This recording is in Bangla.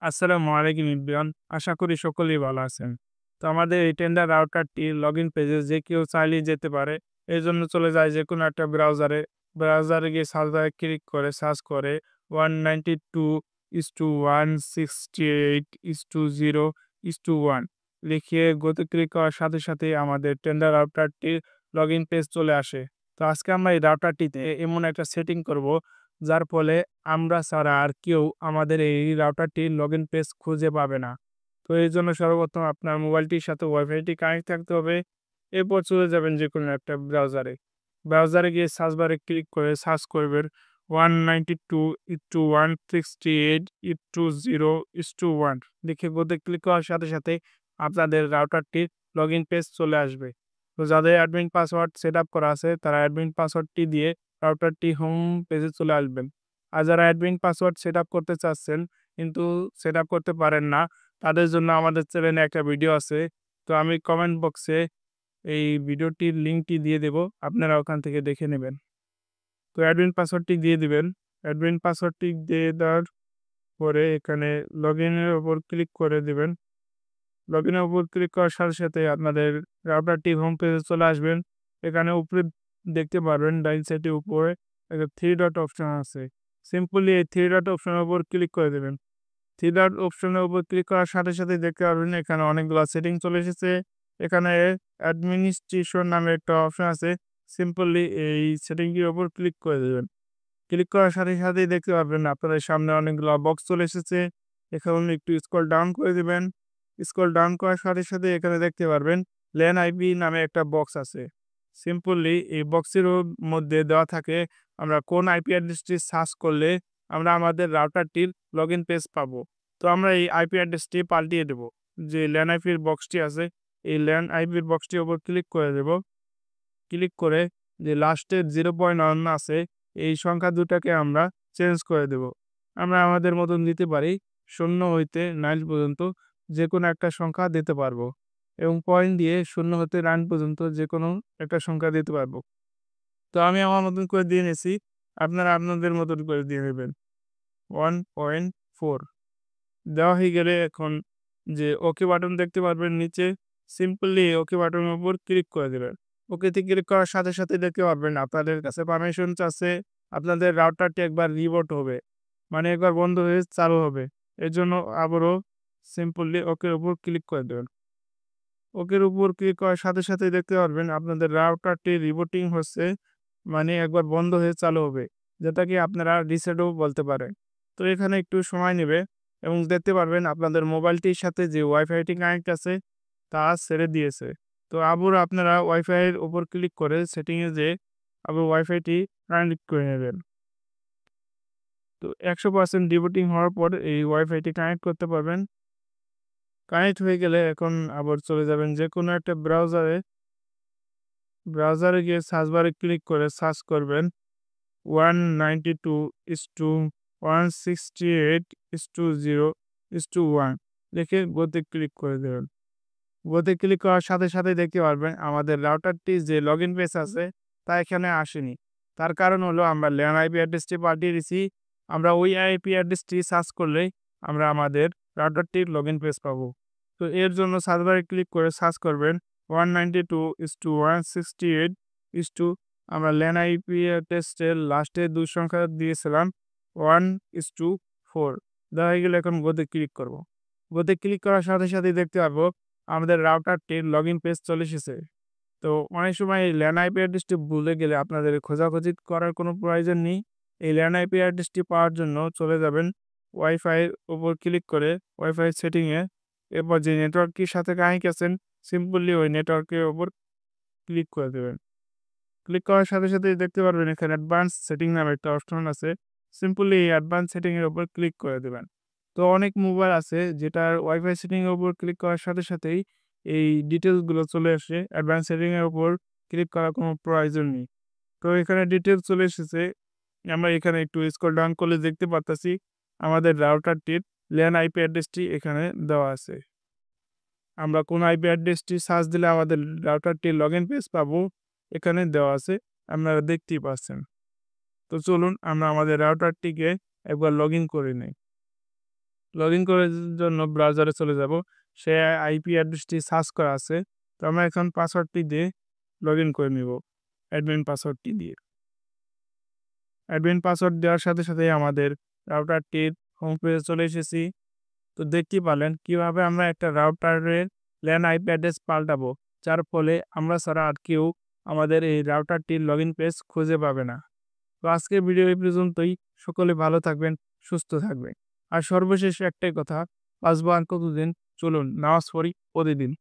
আসসালামু আলাইকুম এভরিওয়ান। আশা করি সকলেই ভালো আছেন। তো আমাদের এই টেন্ডার রাউটারটি লগইন পেজে যে কেউ চাইলেই যেতে পারে। এজন্য চলে যায় যেকোনো একটা ব্রাউজারে। ব্রাউজারে গিয়ে সার্চ বারে ক্লিক করে সার্চ করে 192.168.0.1 লিখে গোতে ক্লিক করার সাথে সাথেই আমাদের টেন্ডার রাউটারটির লগইন পেজ চলে আসে। তো আজকে আমরা এই রাউটারটিতে এমন একটা সেটিং করব যার ফলে আমরা ছাড়া আর কেউ আমাদের এই রাউটারটির লগইন পেজ খুঁজে পাবে না। তো এর জন্য সর্বপ্রথম আপনার মোবাইলটির সাথে ওয়াইফাইটি কানেক্ট থাকতে হবে। এরপর চলে যাবেন যেকোনো একটা ব্রাউজারে। ব্রাউজারে গিয়ে সার্চ বারে ক্লিক করে সার্চ করবেন 192.168.0.1 লিখে গোতে ক্লিক করার সাথে সাথে আপনাদের রাউটারটির লগইন পেজ চলে আসবে। তো যাদের অ্যাডমিন পাসওয়ার্ড সেটআপ করা আছে তারা অ্যাডমিন পাসওয়ার্ডটি দিয়ে রাউটারটি হোম পেজে চলে আসবেন। আর যারা অ্যাডমিন পাসওয়ার্ড সেটআপ করতে চাচ্ছেন কিন্তু সেটআপ করতে পারেন না, তাদের জন্য আমাদের চ্যানেলে একটা ভিডিও আছে। তো আমি কমেন্ট বক্সে এই ভিডিওটির লিঙ্কটি দিয়ে দেব। আপনারা ওখান থেকে দেখে নেবেন। তো অ্যাডমিন পাসওয়ার্ডটি দিয়ে দিবেন। অ্যাডমিন পাসওয়ার্ডটি দিয়ে দেওয়ার পরে এখানে লগইনের উপর ক্লিক করে দিবেন। লগইনের উপর ক্লিক করার সাথে সাথে আপনাদের রাউটারটি হোম পেজে চলে আসবেন। এখানে উপরে দেখতে পারবেন ডাইন সাইডে উপরে একটা 3 ডট অপশন আছে। সিম্পলি এই 3 ডট অপশনের উপর ক্লিক করে দিবেন। 3 ডট অপশনের উপর ক্লিক করার সাথে সাথে দেখতে পারবেন এখানে অনেকগুলা সেটিং চলে এসেছে। এখানে অ্যাডমিনিস্ট্রেশন নামে একটা অপশন আছে। সিম্পলি এই সেটিংটির উপর ক্লিক করে দিবেন। ক্লিক করার সাথে সাথেই দেখতে পারবেন আপনাদের সামনে অনেকগুলা বক্স চলে এসেছে। এখানে একটু স্ক্রল ডাউন করে দিবেন। স্ক্রল ডাউন করার সাথে সাথে এখানে দেখতে পারবেন LAN আইপি নামে একটা বক্স আছে। সিম্পলি এই বক্সের মধ্যে দেওয়া থাকে আমরা কোন আইপি অ্যাড্রেসটি সার্চ করলে আমরা আমাদের রাউটারটির লগইন পেজ পাবো। তো আমরা এই আইপি অ্যাড্রেসটি পাল্টিয়ে দেব। যে LAN আইপির বক্সটি আছে, এই LAN আইপির বক্সটির উপর ক্লিক করে দেব। ক্লিক করে যে লাস্টের 0.1 আছে এই সংখ্যা দুটাকে আমরা চেঞ্জ করে দেব। আমরা আমাদের মতন দিতে পারি 0 হইতে 9 পর্যন্ত যেকোনো একটা সংখ্যা দিতে পারবো এবং পয়েন্ট দিয়ে 0 হতে 9 পর্যন্ত যেকোনো একটা সংখ্যা দিতে পারবো। তো আমি আমার মতন করে দিয়ে নিয়েছি। আপনারা আপনাদের মতন করে দিয়ে নেবেন। 1.4 দেওয়া হয়ে গেলে এখন যে ওকে বাটন দেখতে পারবেন নিচে, সিম্পলি ওকে বাটনের উপর ক্লিক করে দেবেন। ওকেতে ক্লিক করার সাথে সাথে দেখতে পারবেন আপনাদের কাছে পারমিশন চাচ্ছে, আপনাদের রাউটারটি একবার রিবোট হবে। মানে একবার বন্ধ হয়ে চালু হবে। এর জন্য আবারও সিম্পলি ওকের উপর ক্লিক করে দেবেন। ওকের উপর ক্লিক করার সাথে সাথেই দেখতে পারবেন আপনাদের রাউটারটি রিবুটিং হচ্ছে, মানে একবার বন্ধ হয়ে চালু হবে। যেটাকে আপনারা রিসেটও বলতে পারেন। তো এখানে একটু সময় নেবে এবং দেখতে পারবেন আপনাদের মোবাইলটির সাথে যে ওয়াইফাইটি কানেক্ট আছে তা ছেড়ে দিয়েছে। তো আবারও আপনারা ওয়াইফাইয়ের উপর ক্লিক করে সেটিংয়ে যেয়ে আবার ওয়াইফাইটি কানেক্ট করে নেবেন। তো 100% রিবুটিং হওয়ার পর এই ওয়াইফাইটি কানেক্ট করতে পারবেন। কানেক্ট হয়ে গেলে এখন আবার চলে যাবেন যেকোনো একটা ব্রাউজারে। ব্রাউজারে গিয়ে সার্চ বারে ক্লিক করে সার্চ করবেন 192.168.0.1 লিখে গোতে ক্লিক করে দেবেন। গোতে ক্লিক করার সাথে সাথে দেখতে পারবেন আমাদের রাউটারটি যে লগইন পেজ আছে তা এখানে আসেনি। তার কারণ হলো আমরা LAN আইপি অ্যাড্রেসটি পাল্টিয়ে দিছি। আমরা ওই আইপি অ্যাড্রেসটি সার্চ করলেই আমরা আমাদের রাউটারটির লগইন পেজ পাবো। তো এর জন্য সার্চ বারে ক্লিক করে সার্চ করবেন 192.168 আমরা LAN আইপি অ্যাড্রেসের লাস্টে 2 সংখ্যা দিয়েছিলাম 1:4 দেওয়া হয়ে গেলে এখন গোতে ক্লিক করব। গোতে ক্লিক করার সাথে সাথেই দেখতে পারবো আমাদের রাউটারটির লগইন পেজ চলে এসেছে। তো অনেক সময় এই LAN আইপি অ্যাড্রেসটি ভুলে গেলে আপনাদের খোঁজাখুঁজি করার কোনো প্রয়োজন নেই। এই LAN আইপি অ্যাড্রেসটি পাওয়ার জন্য চলে যাবেন ওয়াইফাই এর উপর ক্লিক করে ওয়াইফাই সেটিংয়ে, এরপর যে নেটওয়ার্কটির সাথে কানেক্ট আছেন সিম্পলি ওই নেটওয়ার্কের উপর ক্লিক করে দেবেন। ক্লিক করার সাথে সাথেই দেখতে পারবেন এখানে অ্যাডভান্স সেটিং নামে একটা অপশন আছে। সিম্পলি এই অ্যাডভান্স সেটিং এর উপর ক্লিক করে দিবেন। তো অনেক মোবাইল আছে যেটার ওয়াইফাই সেটিং এর উপর ক্লিক করার সাথে সাথেই এই ডিটেইলস গুলো চলে আসে। অ্যাডভান্স সেটিং এর উপর ক্লিক করার কোনো প্রয়োজন নেই। তো এখানে ডিটেইলস চলে এসেছে। আমরা এখানে একটু স্ক্রল ডাউন করলে দেখতে পারতাছি আমাদের রাউটারটির LAN আইপি অ্যাড্রেসটি এখানে দেওয়া আছে। আমরা কোন আইপি অ্যাড্রেসটি সার্চ দিলে আমাদের রাউটারটির লগইন পেজ পাবো এখানে দেওয়া আছে। আপনারা দেখতেই পাচ্ছেন। তো চলুন আমরা আমাদের রাউটারটিকে একবার লগইন করে নেই। লগ ইন করার জন্য ব্রাউজারে চলে যাব। সে আইপি অ্যাড্রেসটি সার্চ করা আছে। তো আমরা এখন পাসওয়ার্ডটি দিয়ে লগ ইন করে নিব অ্যাডমিন পাসওয়ার্ডটি দিয়ে। অ্যাডমিন পাসওয়ার্ড দেওয়ার সাথে সাথেই আমাদের রাউটারটির হোম পেজে চলে এসেছি। তো দেখতেই পারলেন কিভাবে আমরা একটা রাউটারের ল্যান আইপি অ্যাড্রেস পাল্টাবো, যার ফলে আমরা ছাড়া আর কেউ আমাদের এই রাউটারটির লগইন পেজ খুঁজে পাবে না। তো আজকের ভিডিও এই পর্যন্তই। সকলে ভালো থাকবেন, সুস্থ থাকবেন। আর সর্বশেষ একটাই কথা, বাঁচবো আর কতদিন? চলুন নামাজ পড়ি প্রতিদিন।